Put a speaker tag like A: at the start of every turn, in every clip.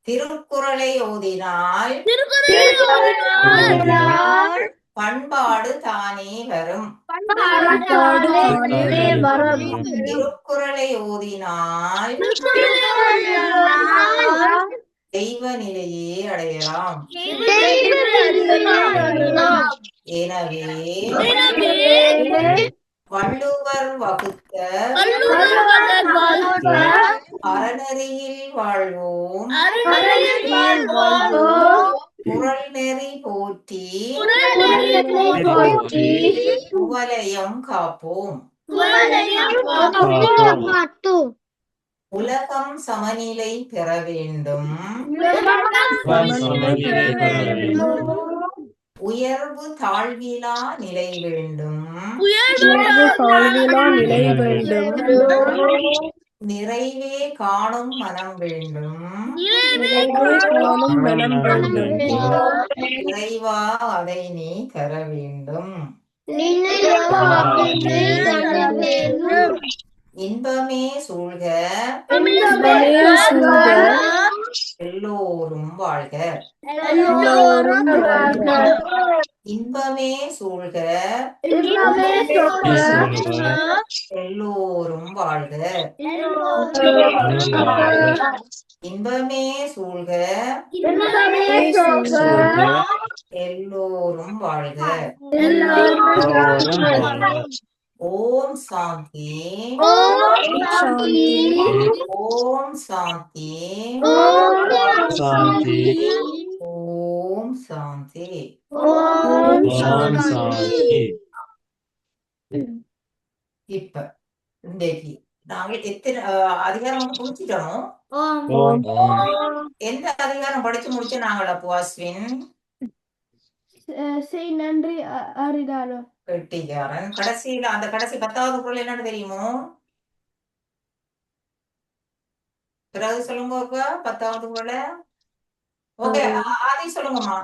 A: திருக்குறளை ஓதினால் பண்பாடு தானே வரும். திருக்குறளை ஓதினால் தெய்வ நிலையே அடையலாம். எனவே வள்ளுவர் வகுத்த அறநெறியில் வாழ்வோம், குறள் நெறி போற்றி குவலயம் காப்போம். உலகம் சமநிலை பெற வேண்டும், உயர்வு தாழ்விலா நிலை வேண்டும், நிறைவே காணும் மனம் வேண்டும், இறைவா அதை நீ தர வேண்டும். இன்பமே சூழ்க எல்லோரும் வாழ்க. இன்பமே சூழ்க எல்லோரும் வாழ்க. இன்பமே சூழ்க எல்லோரும் வாழ்க. ஓம் சாந்தி. ஓம் சாந்தி. ஓம் சாந்தி. இப்ப இன்றைக்கு நாங்கள் எத்தனை அதிகாரம் முடிச்சிட்டோம்? எந்த அதிகாரம் படிச்சு முடிச்ச நாங்கள் அப்போ அஸ்வின்?
B: நன்றி அறிதாரோ
A: வெட்டிக்காரன். கடைசியில அந்த கடைசி 10வது குறள் என்னன்னு தெரியுமோ? பிறகு சொல்லுங்க 10வது குறள். ஓகே, ஆதி சொல்லுங்கம்மா.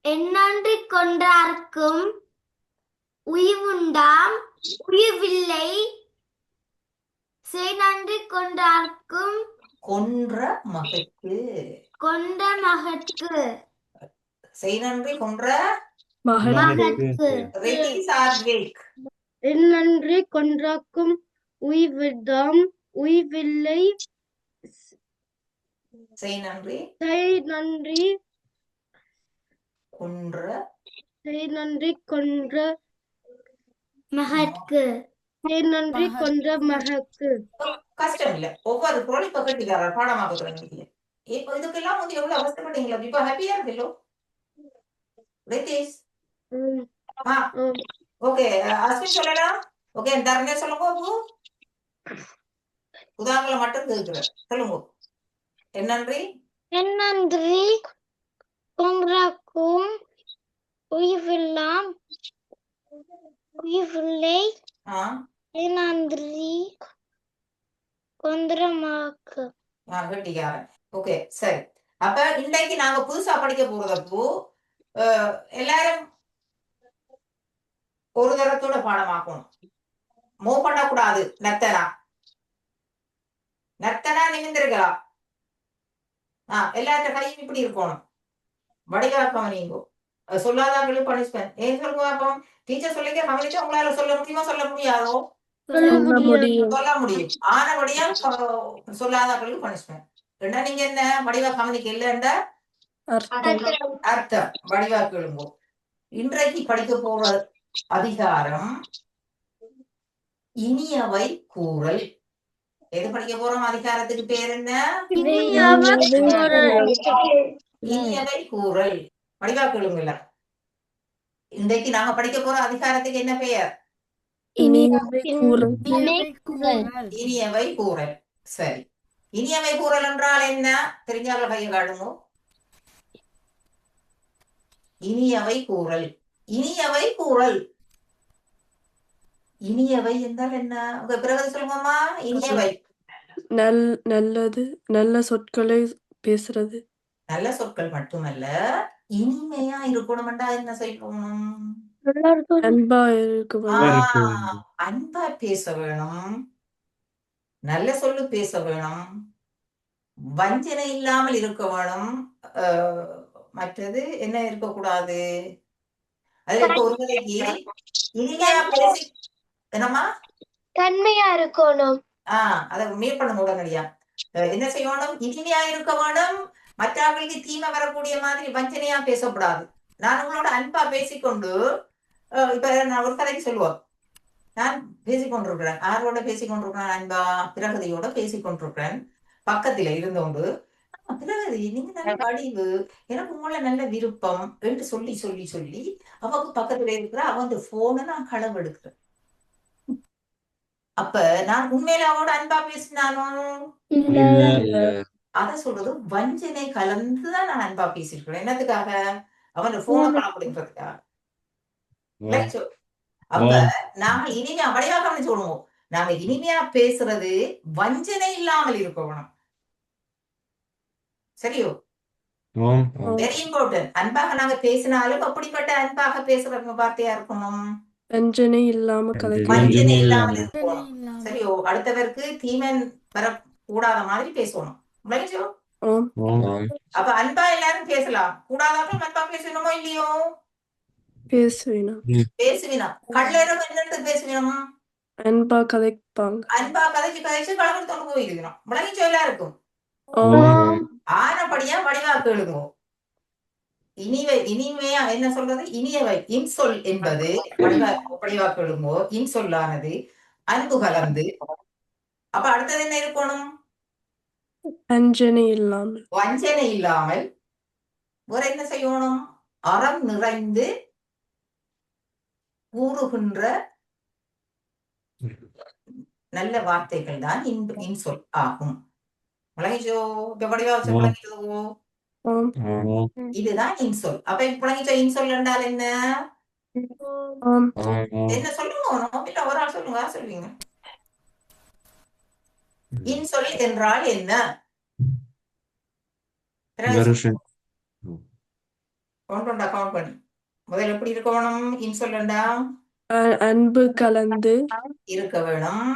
C: எந்நன்றி கொன்றார்க்கும் உய்வுண்டாம் உய்வில்லை, செய்நன்றி கொன்றார்க்கும்
A: கொன்ற மகற்கு.
C: கொண்ட மகற்கு.
A: செய்நன்றி கொன்ற
C: மகற்கு.
B: எந்நன்றி கொன்றார்க்கும் உய்விடாம் உய்வில்லை,
A: செய்நன்றி கொன்ற
C: மகற்கு.
B: நன்றி கொன்ற மகற்கு.
A: கஷ்டம் இல்ல. ஒவ்வொரு குறள் இப்ப கட்டிக்காரர் பாடமாக தொடங்கி இப்ப இதுக்கெல்லாம் வந்து எவ்வளவு அவசரப்பட்டீங்களா? இப்ப ஹாப்பியா இருக்கோ? ஓகே, அஸ்வின் சொல்லலாம். ஓகே, தரனே சொல்லுங்க. உதாரணம் மட்டும் கேட்கிறேன், சொல்லுங்க. என்னன்றி
C: கொன்றார்க்கும் உய்வில்லாம் உய்வில்லை, நன்றி கொன்ற மகற்கு.
A: கட்டிக்காரன். ஓகே, சரி. அப்ப இன்னைக்கு நாங்க புதுசா படிக்க போறதப்போ எல்லாரும் ஒரு தரத்தோட பாடமாக்கணும். மூவ் பண்ணக்கூடாது. நர்த்தனா நிமிந்திருக்கலாம். எல்லாத்த கையும் இப்படி இருக்கணும். வடிவாக்கம் நீங்கோ சொல்லாதாங்களுக்கு பனிஷ்மெண்ட். ஏன் சொல்லுங்க, டீச்சர் சொல்லிக்க கவனிச்சா உங்களால சொல்ல முடியுமா? சொல்ல முடியாதோ? சொல்ல முடியும். ஆனபடியா சொல்லாதாங்களுக்கு பனிஷ்மெண்ட். ஏன்னா நீங்க என்ன வடிவா கவனிக்க இல்லைன்ற அர்த்தம். வடிவா கேளுங்கோ. இன்றைக்கு படிக்க போற அதிகாரம் இனியவை கூறல். எது படிக்க போறோம்? அதிகாரத்துக்கு பேர் என்ன? இனியவை கூறல். வடிவா கேளுங்கல்ல. இன்றைக்கு நாங்க படிக்க போற அதிகாரத்துக்கு என்ன பெயர்? இனியவை கூறல். சரி, இனியவை கூறல் என்றால் என்ன? தெரிஞ்சாலும் கையை காடுங்க. இனியவை கூறல். இனியவை கூறல். இனியவை என்றால் என்ன? உங்க பிறகு சொல்லுங்கம்மா. இனியவை
D: நல்லது, நல்ல சொற்களை பேசுறது.
A: நல்ல சொற்கள் மட்டுமல்ல, இனிமையா இருக்கணும்டா. என்ன செய்யணும்?
D: அன்பா இருக்க,
A: அன்பா பேச வேணும். நல்ல சொல்லு பேச வேணும். வஞ்சனை இல்லாமல் இருக்க வேணும். மற்றது என்ன இருக்கக்கூடாது? அதுல இப்ப ஒரு கதைக்கு இனிமையா பேசி என்னம்மா
C: தன்மையா இருக்கணும்.
A: அதை மீட் பண்ண உடனடியா என்ன செய்யணும்? இனிமையா இருக்க வேணும். மற்றவர்களுக்கு தீமை வரக்கூடிய மாதிரி வஞ்சனையா பேசக்கூடாது. நான் உங்களோட அன்பா பேசிக்கொண்டு இப்ப நான் ஒரு கதைக்கு சொல்லுவோம். நான் பேசிக்கொண்டிருக்கிறேன். யாரோட பேசிக்கொண்டிருக்கிறேன்? அன்பா பிரகதியோட பேசிக்கொண்டிருக்கிறேன். பக்கத்துல இருந்தோண்டு பிரகதி நீங்க நல்ல வடிவு, எனக்கு உங்களை நல்ல விருப்பம் என்று சொல்லி சொல்லி சொல்லி அவக்கு பக்கத்துல இருக்கிற அவன் போனை நான் களவு எடுக்கிறேன். அப்ப நான் உண்மையில அவனோட அன்பா பேசினானோ? அத சொல்றது வஞ்சனை கலந்துதான் நான் அன்பா பேசிருக்கிறேன். என்னத்துக்காக? அவன் போனை களவு எடுக்கிறதுக்காக. அப்ப நாங்க இனிமையா வடிவா கவனிச்சு விடுவோம். நாங்க இனிமையா பேசுறது வஞ்சனை இல்லாமல் இருக்கணும். சரியோ? Very important. அன்பாக நாங்க பேசினாலும் அப்படிப்பட்ட அன்பாக பேசுறவங்க வார்த்தையா இருக்கணும்.
D: வஞ்சனை இல்லாம கதைக்க
A: வஞ்சனை இல்லாமல் இருக்கணும். சரியோ? அடுத்தவருக்கு தீமன் வரக்கூடாத மாதிரி பேசணும். விளங்கிச்சோ? அப்ப அன்பா எல்லாரும் பேசலாம். கூடாதாலும் அன்பா பேசணுமோ இல்லையோ? பேசுவினா. கள்ளரும் என்னென்று பேசுவினோம்?
D: அன்பா கதைப்பாங்க.
A: அன்பா கதைச்சு கதைச்சு களவெடுத்தோண்டு போயிருக்கணும். விளங்கிச்சோ எல்லாருக்கும்? ஆனபடியா வடிவா கேளுங்க. இனிமையா என்ன சொல்றது? இனியவை இன்சொல் என்பது வடிவா கேளுங்கோ. இன்சொல்லானது அன்பு கலந்து. அப்ப அடுத்தது என்ன இருக்கணும்?
D: வஞ்சனை இல்லாமல்.
A: வஞ்சனை இல்லாமல். வேற என்ன செய்யணும்? அறம் நிறைந்து கூறுகின்ற நல்ல வார்த்தைகள் தான் இன்சொல் ஆகும். விளங்கிச்சோ? வடிவா விளங்கிச்சோ? இதுதான் இன்சொல். அப்ப விளங்கிச்சோ? இன்சொல் என்றால் என்ன? என்ன சொல்லுங்க? இல்ல ஒரு ஆள் சொல்லுங்க. சொல்லுவீங்க. இன்சொல் என்றால் என்ன? கவுண்ட் பண்ணி முதல்ல எப்படி இருக்கணும்? இன்சொல்லண்டா
D: அன்பு கலந்து
A: இருக்க வேணும்.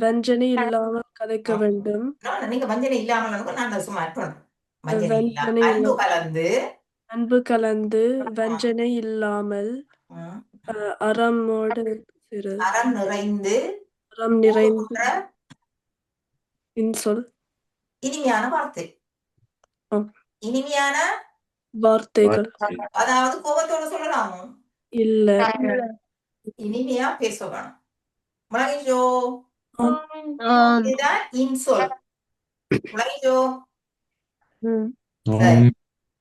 D: வஞ்சனை இல்லாமல் கதைக்க வேண்டும்.
A: நீங்க வஞ்சனை இல்லாமல் நான் சும்மா
D: அன்பு கலந்து வஞ்சனை இல்லாமல் அறமோடு
A: அறம் நிறைந்து
D: இன்சொல்.
A: இனிமையான வார்த்தை. இனிமையான
D: வார்த்தைகள்.
A: அதாவது கோபத்தோட சொல்லலாமோ? இல்ல. இனிமையா பேச வேணும். விளங்கிச்சோ? இதுதான் இன்சொல். விளங்கிச்சோ?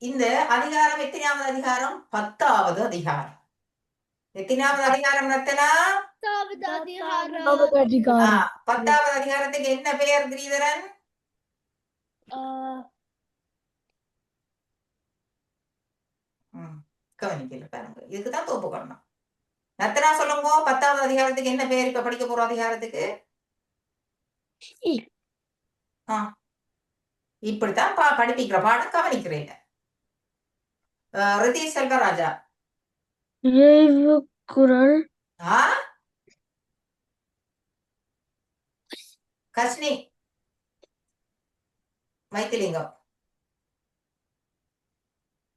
A: இந்த அதிகாரம் எத்தனாவது அதிகாரம்? 10வது அதிகாரம். எத்தனாவது அதிகாரம் ரத்தனா? 10வது அதிகாரத்துக்கு என்ன பெயர் கிரீதரன்? கவனிக்கல பாருங்க. இதுக்குதான் தோப்பு பண்ணணும். ரத்தனா சொல்லுங்க. 10வது அதிகாரத்துக்கு என்ன பெயர்? இப்ப படிக்க போற அதிகாரத்துக்கு இப்படித்தான் படிப்பிக்கிற பாடம் கவனிக்கிறீங்க. ரிதீஷ் செல்வராஜா
B: குரல்.
A: கஸ்னி வைத்திலிங்கம்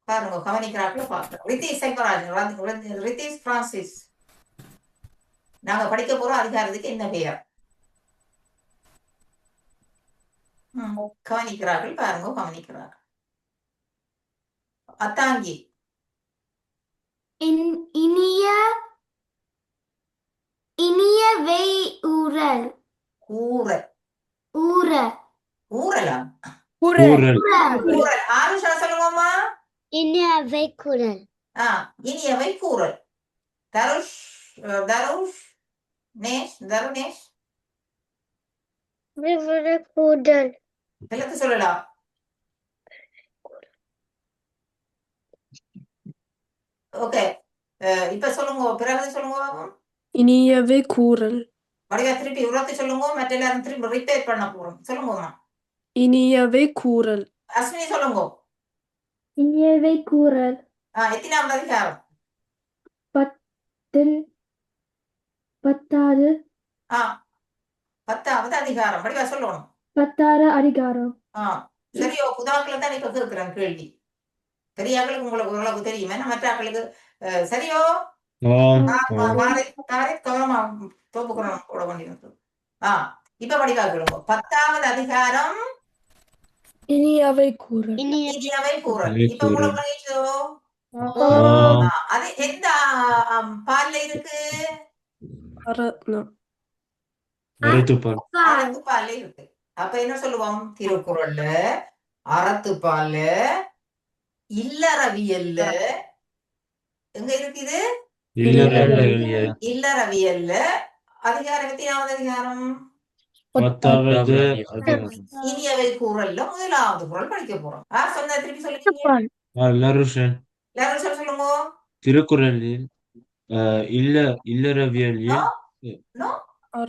A: பாருங்க. கவனிக்கிறார்கள் பாருங்க. ரிதீஷ் செல்வராஜன், ரிதீஷ் பிரான்சிஸ். நாங்க படிக்க போற அதிகாரத்துக்கு என்ன பெயர்? கவனிக்கிறார்கள் பாருங்க. கவனிக்கிறார்கள். அத்தாங்கி
C: இனிய வெய் ஊரல்.
A: ஊரலாம். ஆருஷா சொல்லுங்கம்மா.
C: இனியவை குரல்.
A: இனியவை கூறல். தருஷ் தருணேஷ்
C: கூடல்.
A: எல்லாத்தையும் சொல்லலாம். ஓகே. இப்ப சொல்லுங்க. பிறகு சொல்லுங்க.
D: இனியவே கூறல்.
A: வடிவா திருப்பி உரத்து சொல்லுங்க. மற்ற எல்லாரும் திருப்பி ரிப்பேர் பண்ண போறோம். சொல்லுங்கம்மா.
D: இனியவே கூறல்.
A: அஸ்வினி சொல்லுங்க.
B: இனியவை கூறல்.
A: எத்தனாவது அதிகாரம்?
B: 10வது.
A: 10வது அதிகாரம். வடிவா சொல்லணும்.
B: 10வது அதிகாரம்.
A: சரியோ புதாக்களை தான் இப்ப கேட்கிறேன் கேள்வி. பெரிய ஆக்களுக்கு உங்களுக்கு ஓரளவுக்கு தெரியுமே, மற்ற ஆக்களுக்கு சரியோ கவனமா தோப்புக்குறோம் போட வேண்டியது. இப்ப படிவா கேளுங்க. 10வது அதிகாரம்
D: இனியவை கூறல்.
A: இனியவை கூறல். இப்ப உங்களுக்கு விளங்கிச்சோ? அது எந்த பால்ல இருக்கு? அறத்துப்பால்ல இருக்கு. அப்ப என்ன சொல்லுவோம்? திருக்குறள்ல, அறத்துப்பால்ல, இல்லறவியல்ல, எங்க இருக்குது? இல்லறவியல்ல அதிகாரம் எத்தனாவது அதிகாரம்? இனியவை கூறல்ல 1வது குறள் படிக்க போறோம். சொன்ன திருப்பி சொல்லுங்க. எல்லாரும் சொல்லுங்க.
E: திருக்குறளில் இல்லறவியலில்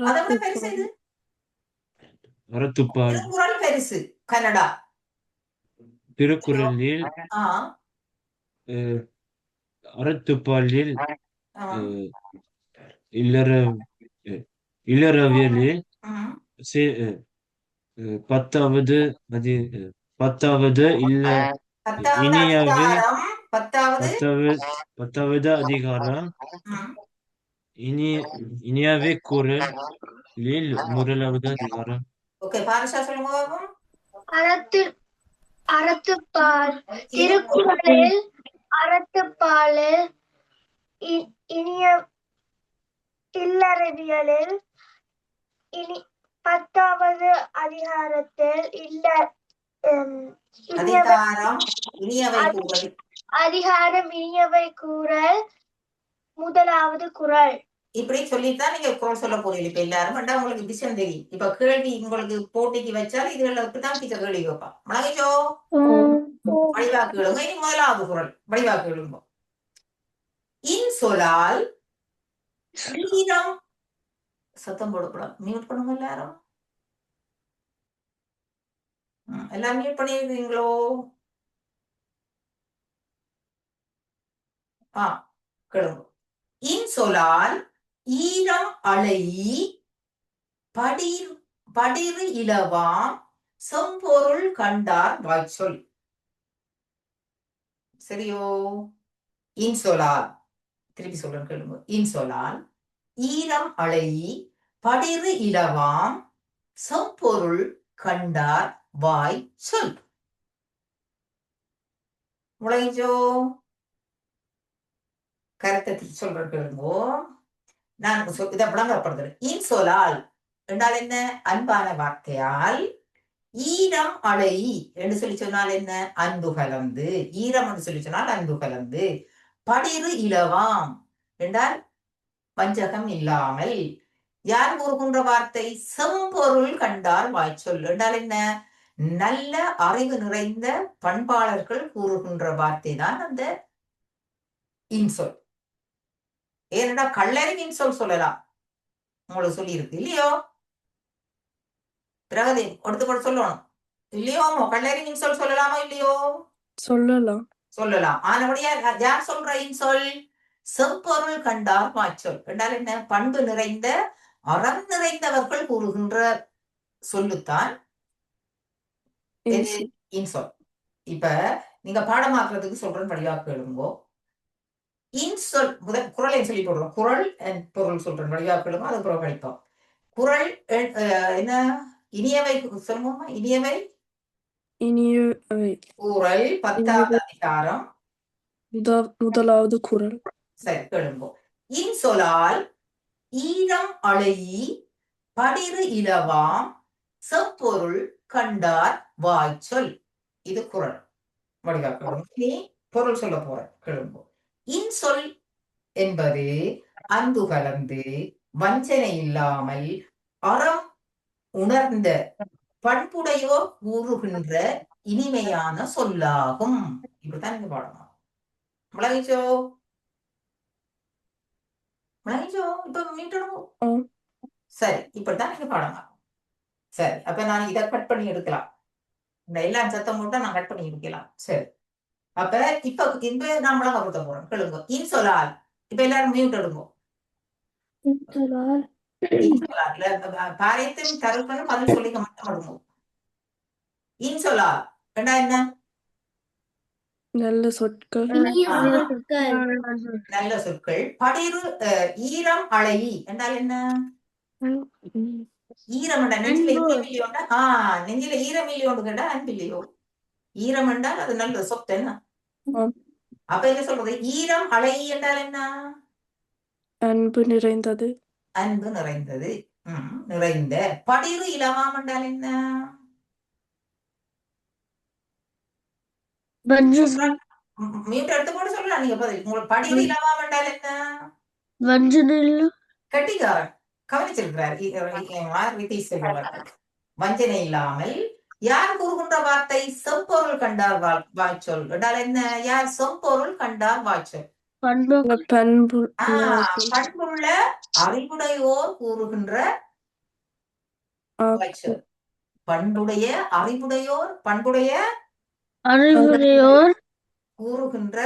A: அதை விட பெருசு இது.
E: அறத்துப்பால்.
A: திருக்குறள் பெருசு கன்னடா.
E: திருக்குறளில் அறத்துப்பாலில் இல்லறவியலில் 10வது அதிகாரம் இனியவை கூறலில் 1வது அதிகாரம்.
A: ஓகே, பாரிஷா சொல்லுங்க.
C: அறத்துப்பால். திருக்குறளில் அறத்துப்பாலில் இல்லறவியலில் 10வது அதிகாரத்தில் அதிகாரம் இனியவை கூறல் 1வது குறள்.
A: இப்படி சொல்லித்தான் நீங்க குரல் சொல்ல போறீங்க. இப்ப எல்லாரும் உங்களுக்கு விஷயம் தெரியும். இப்ப கேள்வி உங்களுக்கு போட்டிக்கு வச்சால் இதுதான் டீச்சர் கேள்வி வைப்பா. மலகிச்சோ வடிவாக்கு எழுங்க. இனி 1வது குறள் வடிவாக்கு எழுங்க. இன்சொலால் ஈரம் சத்தம் போடக்கூடாது. மியூட் பண்ணுங்க எல்லாரும். எல்லாம் மியூட் பண்ணிருக்கீங்களோ? கேளுங்க. இன்சொலால் ஈரம் அலை படிர் இலவாம் செம்பொருள் கண்டார் வாய்ச்சொல். சரியோ? இன்சொலால் திருப்பி சொல்றேன் கேளுங்க. இன்சொலால் ஈரம் அலை படிர் இலவாம் செம்பொருள் கண்டார் வாய் சொல். முளைஞ்சோ? கருத்தை சொல்றேன் கேளுங்கோ. நான் இதை விளங்கப்படுத்துறேன். இன்சொலால் என்றால் என்ன? அன்பான வார்த்தையால். ஈரம் அலை என்று சொல்லி சொன்னால் என்ன? அன்பு கலந்து. ஈரம் என்று சொல்லி சொன்னால் அன்பு கலந்து. படிறு இலவாம் என்றால் வஞ்சகம் இல்லாமல். யார் கூறுகின்ற வார்த்தை? செம்பொருள் கண்டார் வாய்ச்சொல் என்றால் என்ன? நல்ல அறிவு நிறைந்த பண்பாளர்கள் கூறுகின்ற வார்த்தை தான் அந்த இன்சொல். ஏன்னா கள்ளறிவு இன்சொல் சொல்லலாம். உங்களுக்கு சொல்லி இருக்கு இல்லையோ? பிரகதி எடுத்துக்கொண்டு சொல்லணும் இல்லையோ? கள்ளறிவு இன்சொல் சொல்லலாமா இல்லையோ? சொல்லலாம். ஆனபடியா யார் சொல்ற இன்சொல்? செம்பொருள் கண்டார் வாய்ச்சொல் என்றால் என்ன? பண்பு நிறைந்த அறம் நிறைந்தவர்கள் கூறுகின்ற சொல்லுத்தான் இன்சொல். இப்ப நீங்க பாடமாக்குறதுக்கு சொல்றேன், படிவா கேளுங்கோ. இன்சொல் முதல் குறளை சொல்லி போடுறோம். குறள் பொருள் சொல்றேன், படிவா கேளுங்க. அது பிறகு படிப்போம். குறள் என்ன? இனியவை சொல்லுவோமா? இனியவை குறள் 10வது அதிகாரம்
D: 1வது குறள்.
A: சரி கேளுங்கோ. இன்சொலால் ஈரம் அலை படிறு இலவாம் செப்பொருள் கண்டார் வாய்ச்சொல். இது குறள். வடிவா கேளுங்க. நீ பொருள் சொல்ல போற கேளுங்கோ. இன்சொல் என்பது அன்பு கலந்து வஞ்சனை இல்லாமல் அறம் உணர்ந்த பண்புடையோர் கூறுகின்ற இனிமையான சொல்லாகும். இப்படித்தான் நீங்க பாடணும். முளகிச்சோ? இப்ப மீட்டணும். சரி, இப்படித்தான் நீங்க பாடணும். சரி, அப்ப நான் இதை கட் பண்ணி எடுக்கலாம். இந்த எல்லாம் சத்தம் போட்டா நான் கட் பண்ணி எடுக்கலாம். சரி, அப்ப இப்ப நான் முழங்கப்படுத்த போறேன் கேளுங்க. இன்சொலால். இப்ப எல்லாரும் மியூட் எடுங்க. பாரியத்தின் தருப்பன்னு பதில் சொல்லிக்க மட்டும் எடுங்க. இன்சொலா என்றா என்ன?
D: நல்ல சொற்கள்.
A: நல்ல சொற்கள். படிறு ஈரம் அழகி என்றால் என்ன? ஈரம் என்றா நெஞ்சில ஈரம் இல்லையோண்டா நெஞ்சில ஈரம் இல்லையோண்டு கேட்டா அன்பு இல்லையோ? ஈரம் என்றால் அது நல்ல சொத்து என்ன?
D: ஆம்.
A: அப்ப என்ன சொல்றது? ஈரம் அழகி என்றால் என்ன?
D: அன்பு நிறைந்தது.
A: அன்பு நிறைந்தது. நிறைந்த. படிறு இலவாம் என்றால் என்ன? மியூட் எடுத்து போட்டு சொல்லலாம் நீங்க பதில். உங்களுக்கு படிறு இலவாம் என்றால் என்ன? கட்டிக்காரன் கவனிச்சிருக்கிறார். வஞ்சனை இல்லாமல் யார் கூறுகின்ற வார்த்தை செம்பொருள் கண்டார் வாய்ச்சொல் என்றால் என்ன? யார் செம்பொருள் கண்டார் வாய்ச்சொல்?
D: பண்பு
A: பண்புள்ள அறிவுடையோர் கூறுகின்ற வாய்ச்சொல். பண்புடைய அறிவுடையோர் கூறுகின்ற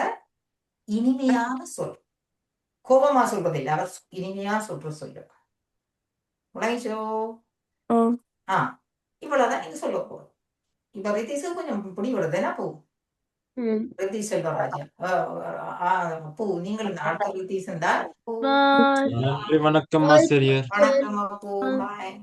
A: இனிமையான சொல். கோபமா சொல்றதில்லை, அவர் இனிமையா சொல்ற சொல்லு. உலகிச்சோ இவ்வளவுதான் நீங்க சொல்ல போறோம். இப்ப ரித்தீஷு கொஞ்சம் பிடிபடுது என்ன பூ? ரித்தீஷ் செல்வராஜா பூ நீங்களும் அடுத்த ரித்தீஷ் தான்.
E: நன்றி, வணக்கம் ஆசிரியர்.
A: வணக்கம் பூ. பாய்.